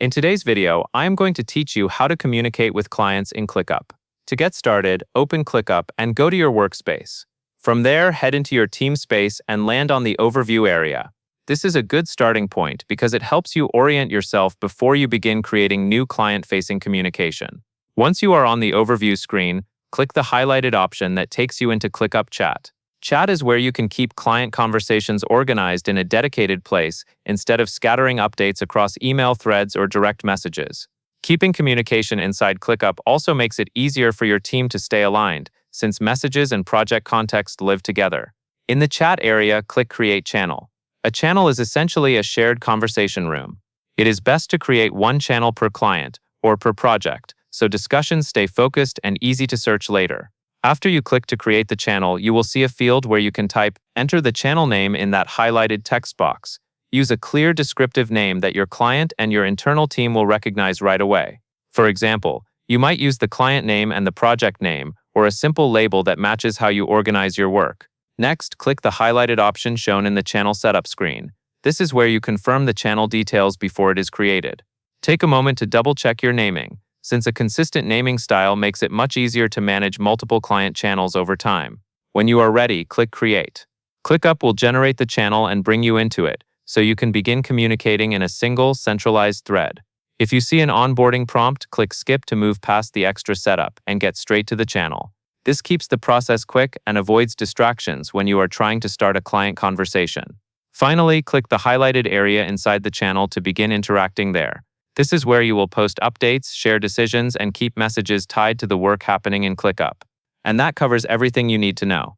In today's video, I am going to teach you how to communicate with clients in Clickup. To get started, open Clickup and go to your workspace. From there, head into your team space and land on the overview area. This is a good starting point because it helps you orient yourself before you begin creating new client-facing communication. Once you are on the overview screen, click the highlighted option that takes you into Clickup Chat. Chat is where you can keep client conversations organized in a dedicated place instead of scattering updates across email threads or direct messages. Keeping communication inside Clickup also makes it easier for your team to stay aligned, since messages and project context live together. In the chat area, click Create Channel. A channel is essentially a shared conversation room. It is best to create one channel per client or per project, so discussions stay focused and easy to search later. After you click to create the channel, you will see a field where you can enter the channel name in that highlighted text box. Use a clear descriptive name that your client and your internal team will recognize right away. For example, you might use the client name and the project name, or a simple label that matches how you organize your work. Next, click the highlighted option shown in the channel setup screen. This is where you confirm the channel details before it is created. Take a moment to double-check your naming, since a consistent naming style makes it much easier to manage multiple client channels over time. When you are ready, click Create. Clickup will generate the channel and bring you into it, so you can begin communicating in a single, centralized thread. If you see an onboarding prompt, click Skip to move past the extra setup and get straight to the channel. This keeps the process quick and avoids distractions when you are trying to start a client conversation. Finally, click the highlighted area inside the channel to begin interacting there. This is where you will post updates, share decisions, and keep messages tied to the work happening in Clickup. And that covers everything you need to know.